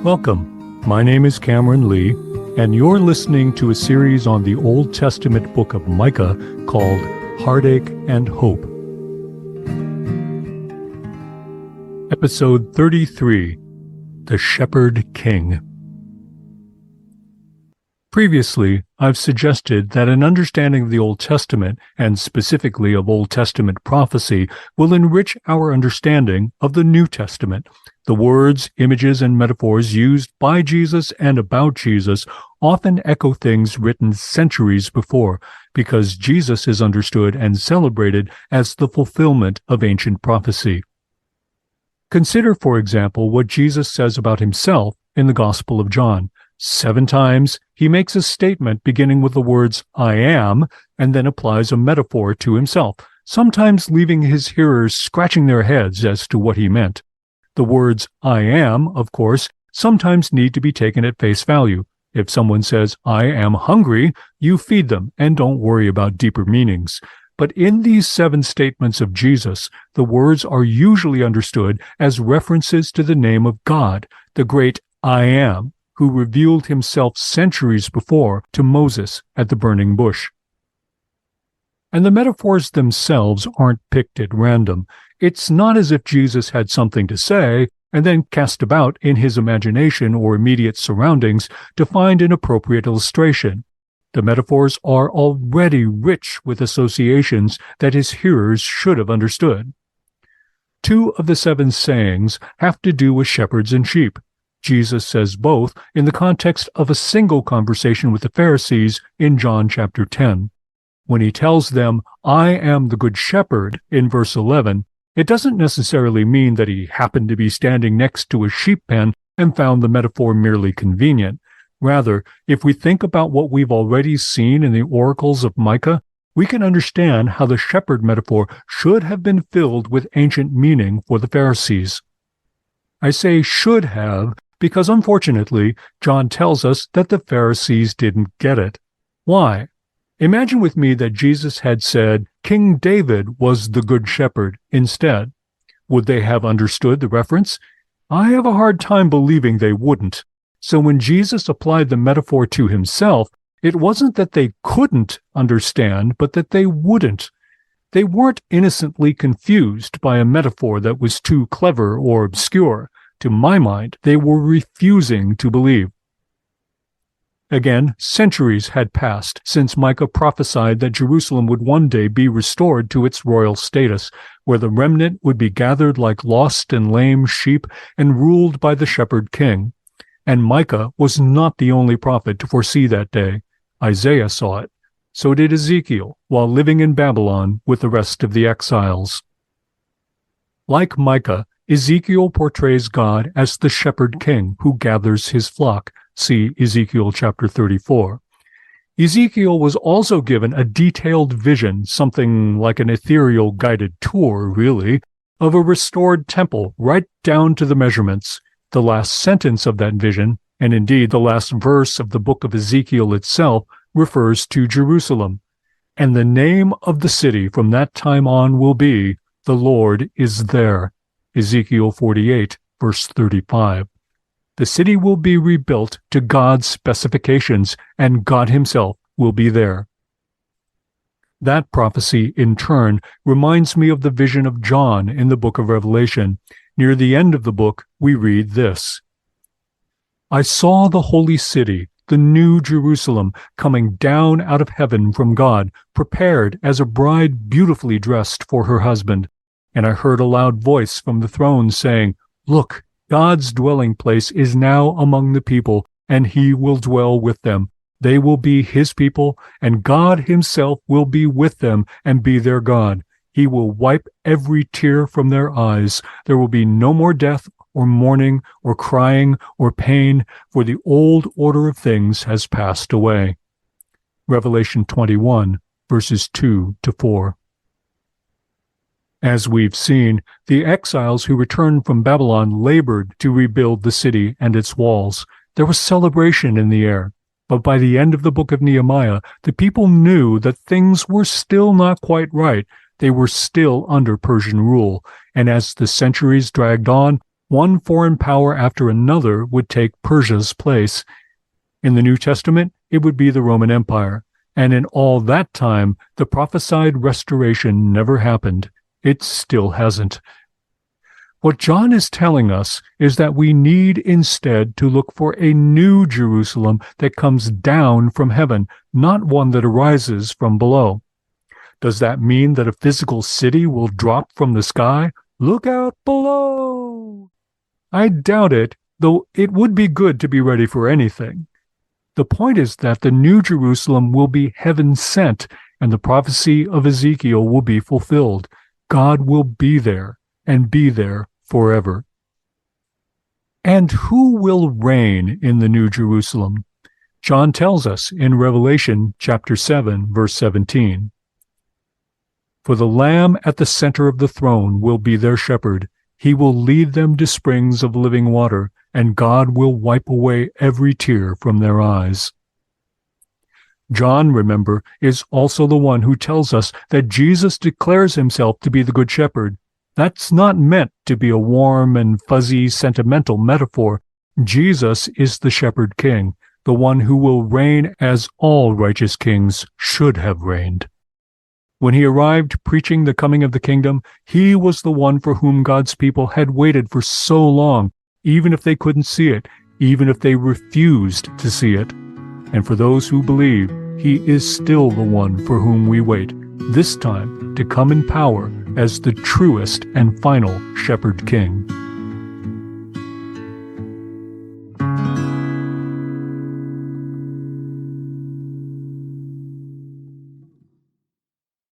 Welcome. My name is Cameron Lee, and you're listening to a series on the Old Testament book of Micah called Heartache and Hope. Episode 33, The Shepherd King. Previously, I've suggested that an understanding of the Old Testament, and specifically of Old Testament prophecy, will enrich our understanding of the New Testament. The words, images, and metaphors used by Jesus and about Jesus often echo things written centuries before, because Jesus is understood and celebrated as the fulfillment of ancient prophecy. Consider, for example, what Jesus says about himself in the Gospel of John. 7 times, he makes a statement beginning with the words, "I am," and then applies a metaphor to himself, sometimes leaving his hearers scratching their heads as to what he meant. The words, "I am," of course, sometimes need to be taken at face value. If someone says, "I am hungry," you feed them and don't worry about deeper meanings. But in these 7 statements of Jesus, the words are usually understood as references to the name of God, the great I Am, who revealed himself centuries before to Moses at the burning bush. And the metaphors themselves aren't picked at random. It's not as if Jesus had something to say and then cast about in his imagination or immediate surroundings to find an appropriate illustration. The metaphors are already rich with associations that his hearers should have understood. 2 of the 7 sayings have to do with shepherds and sheep. Jesus says both in the context of a single conversation with the Pharisees in John chapter 10. When he tells them, "I am the good shepherd," in verse 11, it doesn't necessarily mean that he happened to be standing next to a sheep pen and found the metaphor merely convenient. Rather, if we think about what we've already seen in the oracles of Micah, we can understand how the shepherd metaphor should have been filled with ancient meaning for the Pharisees. I say should have because, unfortunately, John tells us that the Pharisees didn't get it. Why? Imagine with me that Jesus had said King David was the good shepherd instead. Would they have understood the reference? I have a hard time believing they wouldn't. So when Jesus applied the metaphor to himself, it wasn't that they couldn't understand, but that they wouldn't. They weren't innocently confused by a metaphor that was too clever or obscure. To my mind, they were refusing to believe. Again, centuries had passed since Micah prophesied that Jerusalem would one day be restored to its royal status, where the remnant would be gathered like lost and lame sheep and ruled by the shepherd king. And Micah was not the only prophet to foresee that day. Isaiah saw it. So did Ezekiel, while living in Babylon with the rest of the exiles. Like Micah, Ezekiel portrays God as the shepherd king who gathers his flock. See Ezekiel chapter 34. Ezekiel was also given a detailed vision, something like an ethereal guided tour, really, of a restored temple right down to the measurements. The last sentence of that vision, and indeed the last verse of the book of Ezekiel itself, refers to Jerusalem. And the name of the city from that time on will be, "The Lord is there." Ezekiel 48, verse 35. The city will be rebuilt to God's specifications, and God himself will be there. That prophecy, in turn, reminds me of the vision of John in the book of Revelation. Near the end of the book, we read this: "I saw the holy city, the new Jerusalem, coming down out of heaven from God, prepared as a bride beautifully dressed for her husband. And I heard a loud voice from the throne saying, 'Look, God's dwelling place is now among the people, and he will dwell with them. They will be his people, and God himself will be with them and be their God. He will wipe every tear from their eyes. There will be no more death or mourning or crying or pain, for the old order of things has passed away." Revelation 21, verses 2 to 4. As we've seen, the exiles who returned from Babylon labored to rebuild the city and its walls. There was celebration in the air. But by the end of the book of Nehemiah, the people knew that things were still not quite right. They were still under Persian rule. And as the centuries dragged on, One foreign power after another would take Persia's place. In the New Testament, it would be the Roman Empire. And in all that time, the prophesied restoration never happened. It still hasn't. What John is telling us is that we need instead to look for a new Jerusalem that comes down from heaven, not one that arises from below. Does that mean that a physical city will drop from the sky? Look out below! I doubt it, though it would be good to be ready for anything. The point is that the New Jerusalem will be heaven-sent, and the prophecy of Ezekiel will be fulfilled. God will be there, and be there forever. And who will reign in the New Jerusalem? John tells us in Revelation chapter 7, verse 17. For the Lamb at the center of the throne will be their shepherd. He will lead them to springs of living water, and God will wipe away every tear from their eyes. John, remember, is also the one who tells us that Jesus declares himself to be the Good Shepherd. That's not meant to be a warm and fuzzy sentimental metaphor. Jesus is the Shepherd King, the one who will reign as all righteous kings should have reigned. When he arrived preaching the coming of the kingdom, he was the one for whom God's people had waited for so long, even if they couldn't see it, even if they refused to see it. And for those who believe, he is still the one for whom we wait, this time to come in power as the truest and final Shepherd King.